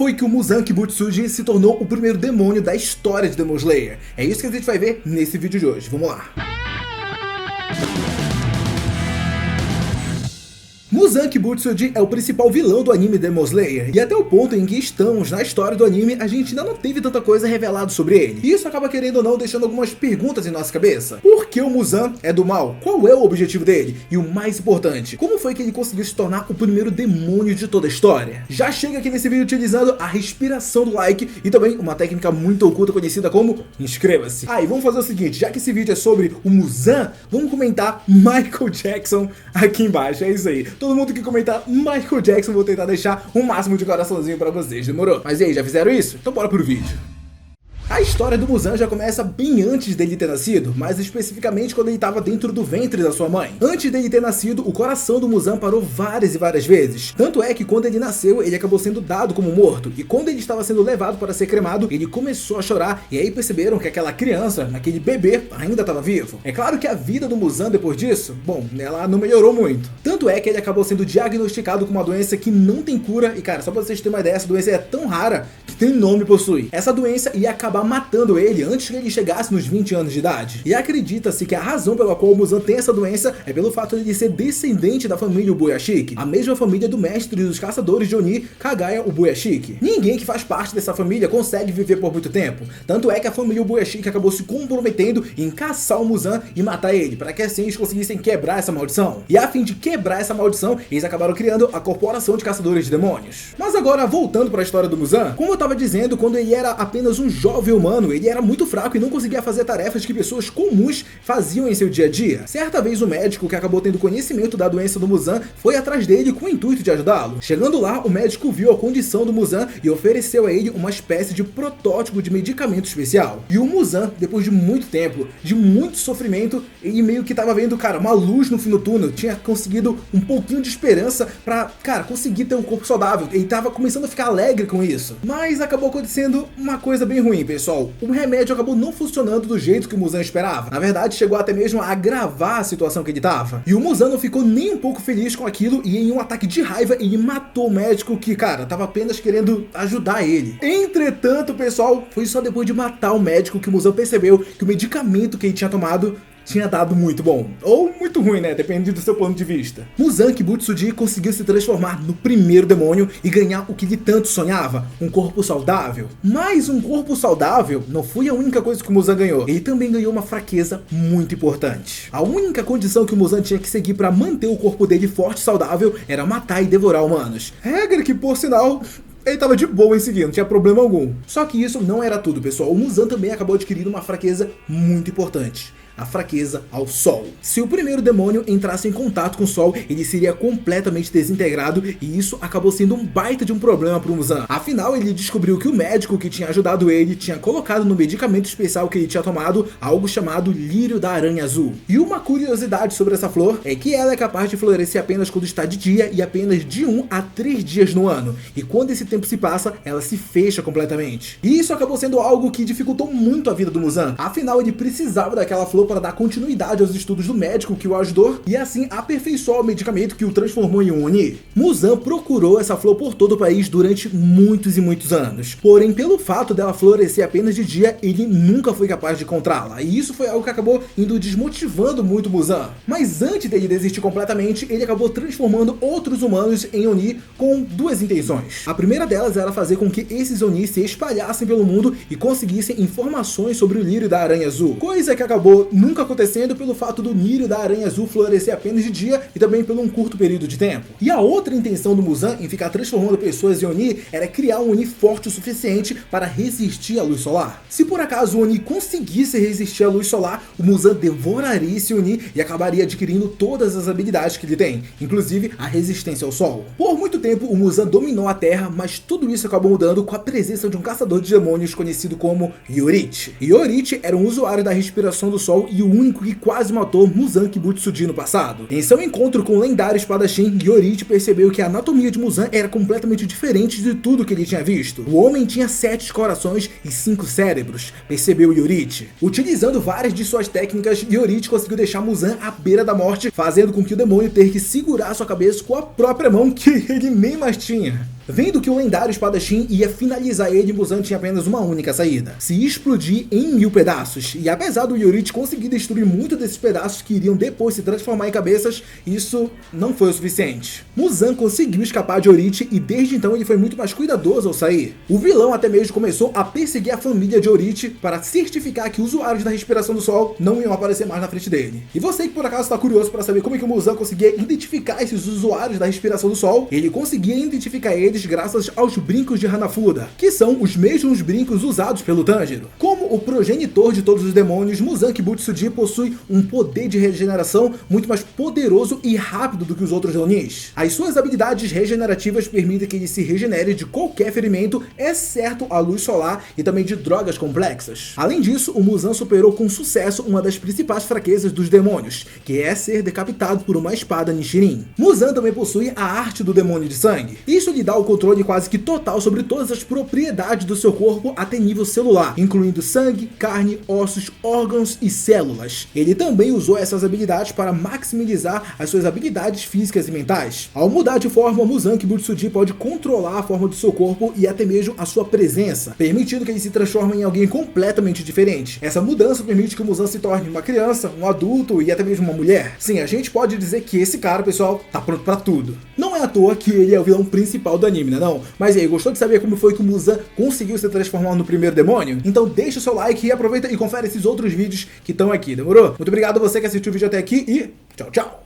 foi que o Muzan Kibutsuji se tornou o primeiro demônio da história de Demon Slayer? É isso que a gente vai ver nesse vídeo de hoje. Vamos lá! Muzan Kibutsuji é o principal vilão do anime Demon Slayer, e até o ponto em que estamos na história do anime, a gente ainda não teve tanta coisa revelada sobre ele. E isso acaba, querendo ou não, deixando algumas perguntas em nossa cabeça. Por que o Muzan é do mal? Qual é o objetivo dele? E o mais importante, como foi que ele conseguiu se tornar o primeiro demônio de toda a história? Já chega aqui nesse vídeo utilizando a respiração do like e também uma técnica muito oculta conhecida como inscreva-se. E vamos fazer o seguinte, já que esse vídeo é sobre o Muzan, vamos comentar Michael Jackson aqui embaixo, é isso aí. Todo mundo que comentar Michael Jackson, vou tentar deixar o máximo de coraçãozinho pra vocês, demorou? Mas e aí, já fizeram isso? Então bora pro vídeo. A história do Muzan já começa bem antes dele ter nascido, mais especificamente quando ele estava dentro do ventre da sua mãe. Antes dele ter nascido, o coração do Muzan parou várias e várias vezes. Tanto é que quando ele nasceu, ele acabou sendo dado como morto, e quando ele estava sendo levado para ser cremado, ele começou a chorar, e aí perceberam que aquela criança, aquele bebê, ainda estava vivo. É claro que a vida do Muzan depois disso, bom, ela não melhorou muito. Tanto é que ele acabou sendo diagnosticado com uma doença que não tem cura, e cara, só pra vocês terem uma ideia, essa doença é tão rara que nem nome possui. Essa doença ia acabar matando ele antes que ele chegasse nos 20 anos de idade. E acredita-se que a razão pela qual o Muzan tem essa doença é pelo fato de ele ser descendente da família Ubuyashiki, a mesma família do mestre dos caçadores de Oni, Kagaya Ubuyashiki. Ninguém que faz parte dessa família consegue viver por muito tempo, tanto é que a família Ubuyashiki acabou se comprometendo em caçar o Muzan e matar ele, para que assim eles conseguissem quebrar essa maldição. E a fim de quebrar essa maldição, eles acabaram criando a Corporação de Caçadores de Demônios. Mas agora, voltando para a história do Muzan, como eu estava dizendo, quando ele era apenas um jovem humano, ele era muito fraco e não conseguia fazer tarefas que pessoas comuns faziam em seu dia a dia. Certa vez o médico que acabou tendo conhecimento da doença do Muzan foi atrás dele com o intuito de ajudá-lo. Chegando lá, o médico viu a condição do Muzan e ofereceu a ele uma espécie de protótipo de medicamento especial. E o Muzan, depois de muito tempo, de muito sofrimento, ele meio que estava vendo, cara, uma luz no fim do túnel, tinha conseguido um pouquinho de esperança pra, cara, conseguir ter um corpo saudável. Ele estava começando a ficar alegre com isso. Mas acabou acontecendo uma coisa bem ruim, pessoal. O remédio acabou não funcionando do jeito que o Muzan esperava. Na verdade, chegou até mesmo a agravar a situação que ele estava. E o Muzan não ficou nem um pouco feliz com aquilo e em um ataque de raiva, ele matou o médico que, cara, estava apenas querendo ajudar ele. Entretanto, pessoal, foi só depois de matar o médico que o Muzan percebeu que o medicamento que ele tinha tomado tinha dado muito bom. Ou muito ruim, né? Depende do seu ponto de vista. Muzan Kibutsuji conseguiu se transformar no primeiro demônio e ganhar o que ele tanto sonhava, um corpo saudável. Mas um corpo saudável não foi a única coisa que o Muzan ganhou. Ele também ganhou uma fraqueza muito importante. A única condição que o Muzan tinha que seguir para manter o corpo dele forte e saudável era matar e devorar humanos. Regra que, por sinal, ele tava de boa em seguir, não tinha problema algum. Só que isso não era tudo, pessoal. O Muzan também acabou adquirindo uma fraqueza muito importante: a fraqueza ao sol. Se o primeiro demônio entrasse em contato com o sol, ele seria completamente desintegrado, e isso acabou sendo um baita de um problema para o Muzan. Afinal, ele descobriu que o médico que tinha ajudado ele tinha colocado no medicamento especial que ele tinha tomado algo chamado lírio da aranha azul. E uma curiosidade sobre essa flor é que ela é capaz de florescer apenas quando está de dia e apenas de 1 a 3 dias no ano. E quando esse tempo se passa, ela se fecha completamente. E isso acabou sendo algo que dificultou muito a vida do Muzan. Afinal, ele precisava daquela flor para dar continuidade aos estudos do médico que o ajudou e assim aperfeiçoar o medicamento que o transformou em um Oni. Muzan procurou essa flor por todo o país durante muitos e muitos anos. Porém, pelo fato dela florescer apenas de dia, ele nunca foi capaz de encontrá-la. E isso foi algo que acabou indo desmotivando muito Muzan. Mas antes dele desistir completamente, ele acabou transformando outros humanos em Oni com duas intenções. A primeira delas era fazer com que esses Oni se espalhassem pelo mundo e conseguissem informações sobre o lírio da aranha azul. Coisa que acabou nunca acontecendo pelo fato do lírio da aranha azul florescer apenas de dia e também por um curto período de tempo. E a outra intenção do Muzan em ficar transformando pessoas em Oni era criar um Oni forte o suficiente para resistir à luz solar. Se por acaso o Oni conseguisse resistir à luz solar, o Muzan devoraria esse Oni e acabaria adquirindo todas as habilidades que ele tem, inclusive a resistência ao sol. Por muito tempo o Muzan dominou a Terra, mas tudo isso acabou mudando com a presença de um caçador de demônios conhecido como Yorite. Yorite era um usuário da respiração do sol e o único que quase matou Muzan Kibutsuji no passado. Em seu encontro com o lendário espadachim, Yorite percebeu que a anatomia de Muzan era completamente diferente de tudo que ele tinha visto. O homem tinha 7 corações e 5 cérebros, percebeu Yorite. Utilizando várias de suas técnicas, Yorite conseguiu deixar Muzan à beira da morte, fazendo com que o demônio ter que segurar sua cabeça com a própria mão que ele nem mais tinha. Vendo que o lendário espadachim ia finalizar ele, Muzan tinha apenas uma única saída: se explodir em 1000 pedaços. E apesar do Yorite conseguir destruir muito desses pedaços que iriam depois se transformar em cabeças, isso não foi o suficiente. Muzan conseguiu escapar de Yorite e desde então ele foi muito mais cuidadoso ao sair. O vilão até mesmo começou a perseguir a família de Yorite para certificar que usuários da respiração do sol não iam aparecer mais na frente dele. E você que por acaso está curioso para saber como é que o Muzan conseguia identificar esses usuários da respiração do sol, ele conseguia identificar eles graças aos brincos de Hanafuda, que são os mesmos brincos usados pelo Tanjiro. Como o progenitor de todos os demônios, Muzan Kibutsuji possui um poder de regeneração muito mais poderoso e rápido do que os outros Ronins. As suas habilidades regenerativas permitem que ele se regenere de qualquer ferimento, exceto a luz solar e também de drogas complexas. Além disso, o Muzan superou com sucesso uma das principais fraquezas dos demônios, que é ser decapitado por uma espada Nichirin. Muzan também possui a arte do demônio de sangue. Isso lhe dá o controle quase que total sobre todas as propriedades do seu corpo até nível celular, incluindo sangue, carne, ossos, órgãos e células. Ele também usou essas habilidades para maximizar as suas habilidades físicas e mentais. Ao mudar de forma, Muzan Kibutsuji pode controlar a forma do seu corpo e até mesmo a sua presença, permitindo que ele se transforme em alguém completamente diferente. Essa mudança permite que o Muzan se torne uma criança, um adulto e até mesmo uma mulher. Sim, a gente pode dizer que esse cara, pessoal, tá pronto pra tudo. Não é à toa que ele é o vilão principal do anime, né não? Mas e aí, gostou de saber como foi que o Muzan conseguiu se transformar no primeiro demônio? Então deixa o seu like e aproveita e confere esses outros vídeos que estão aqui, demorou? Muito obrigado a você que assistiu o vídeo até aqui e tchau, tchau!